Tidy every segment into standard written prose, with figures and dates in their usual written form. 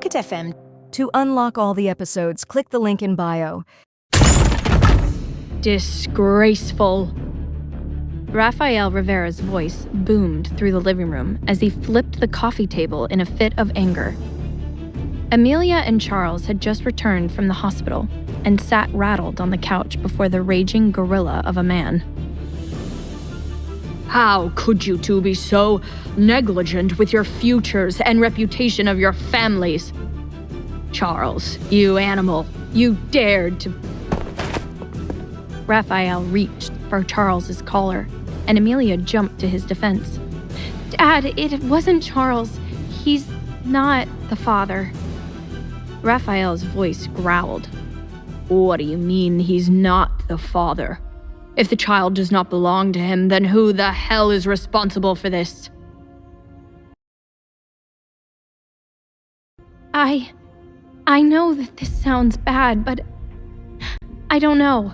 Pocket FM. To unlock all the episodes, click the link in bio. Disgraceful. Rafael Rivera's voice boomed through the living room as he flipped the coffee table in a fit of anger. Amelia and Charles had just returned from the hospital and sat rattled on the couch before the raging gorilla of a man. How could you two be so negligent with your futures and reputation of your families? Charles, you animal, you dared to... Raphael reached for Charles's collar, and Amelia jumped to his defense. Dad, it wasn't Charles. He's not the father. Raphael's voice growled. What do you mean he's not the father? If the child does not belong to him, then who the hell is responsible for this? I know that this sounds bad, but I don't know.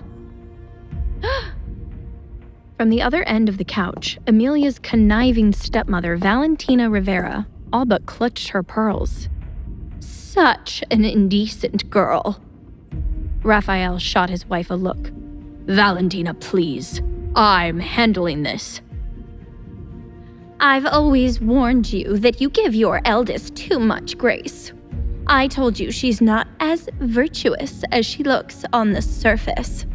From the other end of the couch, Amelia's conniving stepmother, Valentina Rivera, all but clutched her pearls. Such an indecent girl. Raphael shot his wife a look. Valentina, please. I'm handling this. I've always warned you that you give your eldest too much grace. I told you she's not as virtuous as she looks on the surface.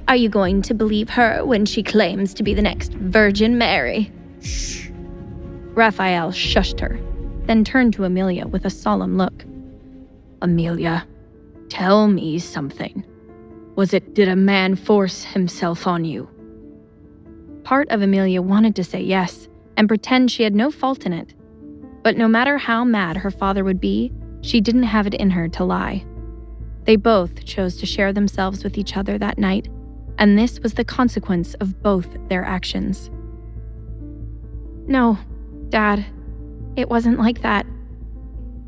Are you going to believe her when she claims to be the next Virgin Mary? Shh. Raphael shushed her, then turned to Amelia with a solemn look. Amelia, tell me something. Did a man force himself on you? Part of Amelia wanted to say yes and pretend she had no fault in it. But no matter how mad her father would be, she didn't have it in her to lie. They both chose to share themselves with each other that night, and this was the consequence of both their actions. No, Dad, it wasn't like that.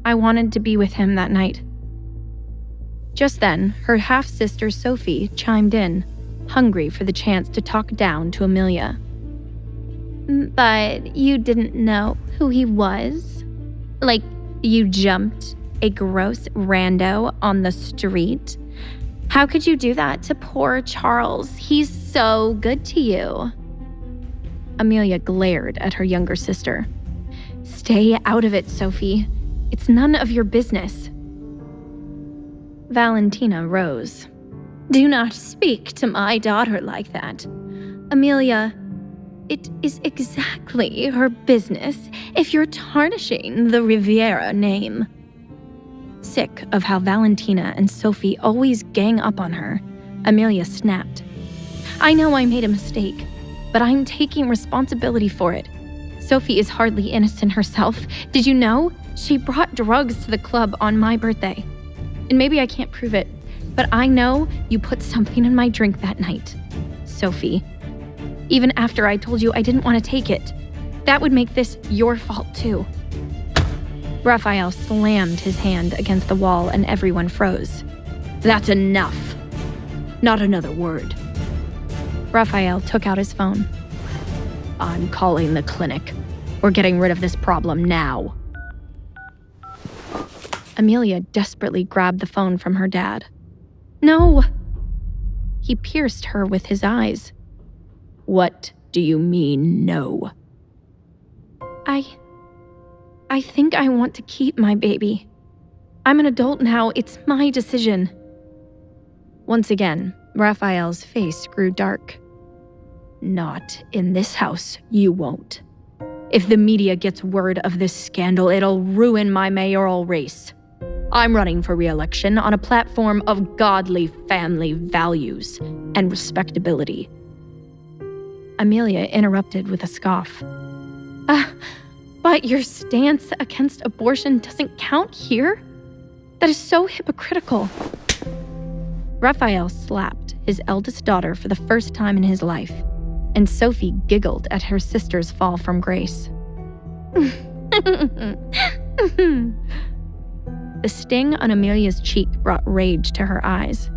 I wanted to be with him that night. Just then, her half-sister Sophie chimed in, hungry for the chance to talk down to Amelia. But you didn't know who he was? Like, you jumped a gross rando on the street? How could you do that to poor Charles? He's so good to you. Amelia glared at her younger sister. Stay out of it, Sophie. It's none of your business. Valentina rose. Do not speak to my daughter like that. Amelia, it is exactly her business if you're tarnishing the Riviera name. Sick of how Valentina and Sophie always gang up on her, Amelia snapped. I know I made a mistake, but I'm taking responsibility for it. Sophie is hardly innocent herself. Did you know? She brought drugs to the club on my birthday. And maybe I can't prove it, but I know you put something in my drink that night, Sophie. Even after I told you I didn't want to take it. That would make this your fault too. Raphael slammed his hand against the wall and everyone froze. That's enough. Not another word. Raphael took out his phone. I'm calling the clinic. We're getting rid of this problem now. Amelia desperately grabbed the phone from her dad. No! He pierced her with his eyes. What do you mean, no? I think I want to keep my baby. I'm an adult now. It's my decision. Once again, Raphael's face grew dark. Not in this house, you won't. If the media gets word of this scandal, it'll ruin my mayoral race. I'm running for re-election on a platform of godly family values and respectability. Amelia interrupted with a scoff. But your stance against abortion doesn't count here? That is so hypocritical. Raphael slapped his eldest daughter for the first time in his life, and Sophie giggled at her sister's fall from grace. The sting on Amelia's cheek brought rage to her eyes.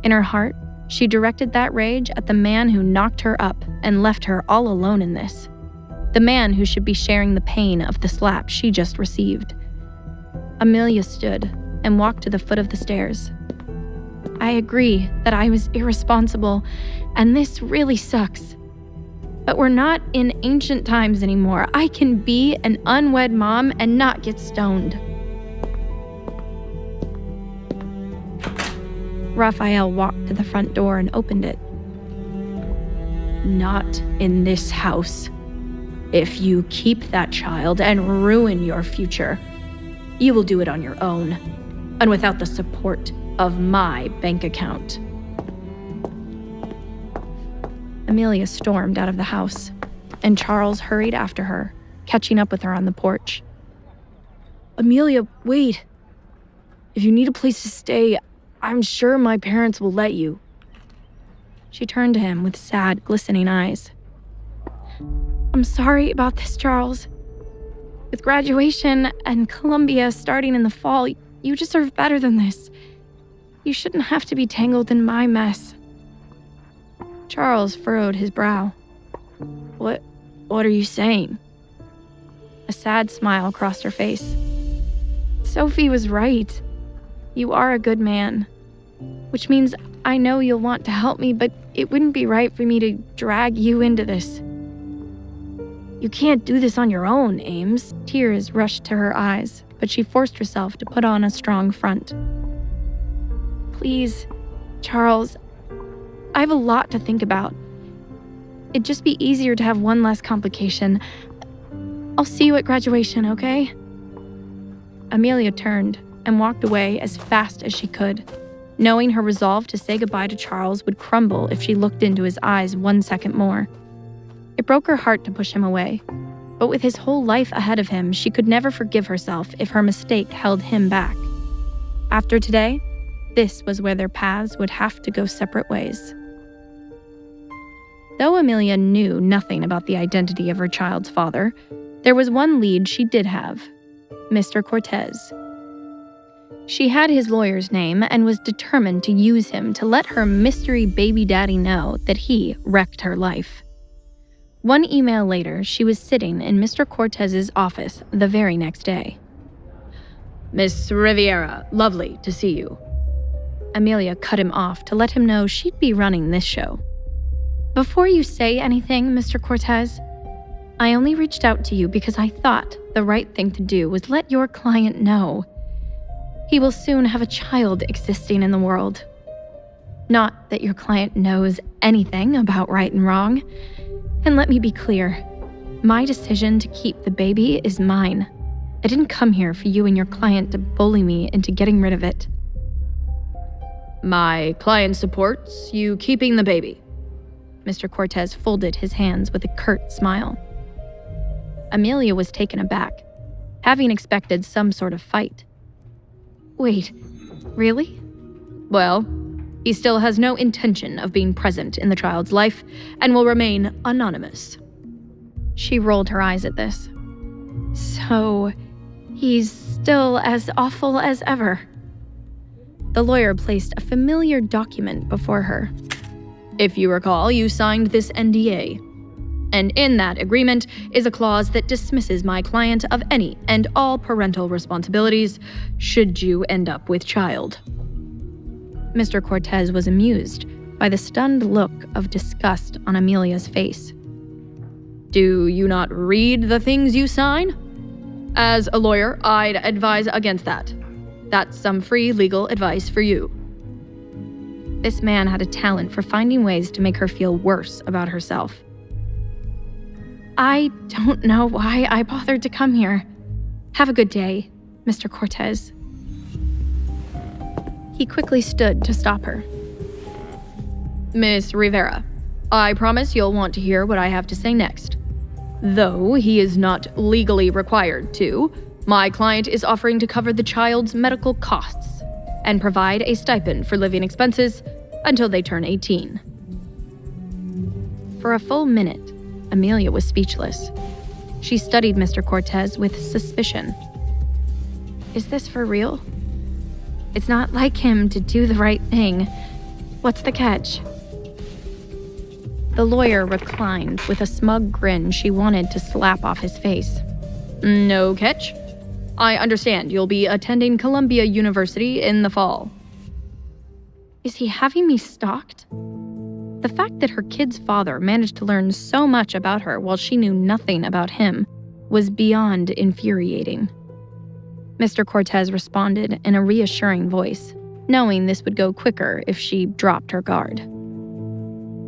In her heart, she directed that rage at the man who knocked her up and left her all alone in this. The man who should be sharing the pain of the slap she just received. Amelia stood and walked to the foot of the stairs. I agree that I was irresponsible, and this really sucks. But we're not in ancient times anymore. I can be an unwed mom and not get stoned. Raphael walked to the front door and opened it. Not in this house. If you keep that child and ruin your future, you will do it on your own, and without the support of my bank account. Amelia stormed out of the house, and Charles hurried after her, catching up with her on the porch. Amelia, wait. If you need a place to stay, I'm sure my parents will let you. She turned to him with sad, glistening eyes. I'm sorry about this, Charles. With graduation and Columbia starting in the fall, you deserve better than this. You shouldn't have to be tangled in my mess. Charles furrowed his brow. What are you saying? A sad smile crossed her face. Sophie was right. You are a good man. Which means I know you'll want to help me, but it wouldn't be right for me to drag you into this. You can't do this on your own, Ames. Tears rushed to her eyes, but she forced herself to put on a strong front. Please, Charles, I have a lot to think about. It'd just be easier to have one less complication. I'll see you at graduation, okay? Amelia turned and walked away as fast as she could, knowing her resolve to say goodbye to Charles would crumble if she looked into his eyes 1 second more. It broke her heart to push him away, but with his whole life ahead of him, she could never forgive herself if her mistake held him back. After today, this was where their paths would have to go separate ways. Though Amelia knew nothing about the identity of her child's father, there was one lead she did have: Mr. Cortez. She had his lawyer's name and was determined to use him to let her mystery baby daddy know that he wrecked her life. One email later, she was sitting in Mr. Cortez's office the very next day. Miss Riviera, lovely to see you. Amelia cut him off to let him know she'd be running this show. Before you say anything, Mr. Cortez, I only reached out to you because I thought the right thing to do was let your client know. He will soon have a child existing in the world. Not that your client knows anything about right and wrong. And let me be clear, my decision to keep the baby is mine. I didn't come here for you and your client to bully me into getting rid of it. My client supports you keeping the baby. Mr. Cortez folded his hands with a curt smile. Amelia was taken aback, having expected some sort of fight. Wait, really? Well, he still has no intention of being present in the child's life and will remain anonymous. She rolled her eyes at this. So, he's still as awful as ever. The lawyer placed a familiar document before her. If you recall, you signed this NDA. And in that agreement is a clause that dismisses my client of any and all parental responsibilities should you end up with child. Mr. Cortez was amused by the stunned look of disgust on Amelia's face. Do you not read the things you sign? As a lawyer, I'd advise against that. That's some free legal advice for you. This man had a talent for finding ways to make her feel worse about herself. I don't know why I bothered to come here. Have a good day, Mr. Cortez. He quickly stood to stop her. Miss Rivera, I promise you'll want to hear what I have to say next. Though he is not legally required to, my client is offering to cover the child's medical costs and provide a stipend for living expenses until they turn 18. For a full minute, Amelia was speechless. She studied Mr. Cortez with suspicion. Is this for real? It's not like him to do the right thing. What's the catch? The lawyer reclined with a smug grin she wanted to slap off his face. No catch. I understand you'll be attending Columbia University in the fall. Is he having me stalked? The fact that her kid's father managed to learn so much about her while she knew nothing about him was beyond infuriating. Mr. Cortez responded in a reassuring voice, knowing this would go quicker if she dropped her guard.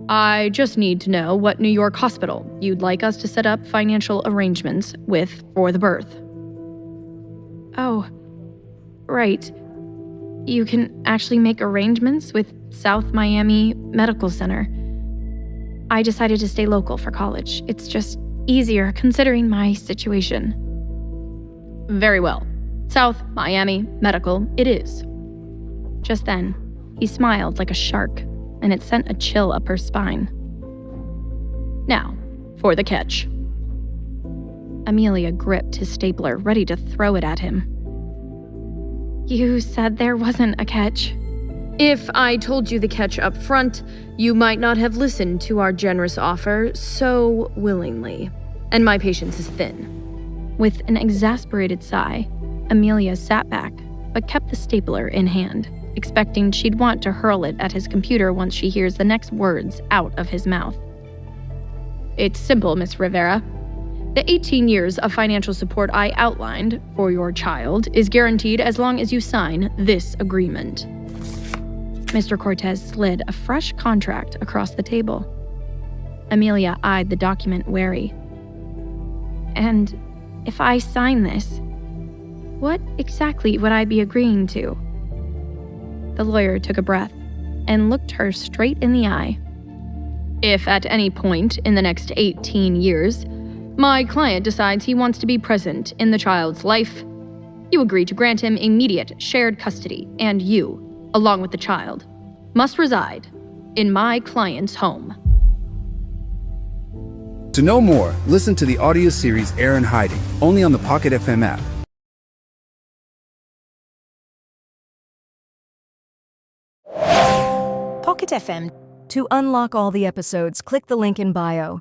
I just need to know what New York hospital you'd like us to set up financial arrangements with for the birth. Oh, right. You can actually make arrangements with South Miami Medical Center. I decided to stay local for college. It's just easier considering my situation. Very well. South Miami Medical it is. Just then, he smiled like a shark, and it sent a chill up her spine. Now, for the catch. Amelia gripped his stapler, ready to throw it at him. You said there wasn't a catch. If I told you the catch up front, you might not have listened to our generous offer so willingly. And my patience is thin. With an exasperated sigh, Amelia sat back, but kept the stapler in hand, expecting she'd want to hurl it at his computer once she hears the next words out of his mouth. It's simple, Miss Rivera. The 18 years of financial support I outlined for your child is guaranteed as long as you sign this agreement. Mr. Cortez slid a fresh contract across the table. Amelia eyed the document wary. And if I sign this, what exactly would I be agreeing to? The lawyer took a breath and looked her straight in the eye. If at any point in the next 18 years, my client decides he wants to be present in the child's life, you agree to grant him immediate shared custody, and you, along with the child, must reside in my client's home. To know more, listen to the audio series Heir in Hiding, only on the Pocket FM app. Pocket FM. To unlock all the episodes, click the link in bio.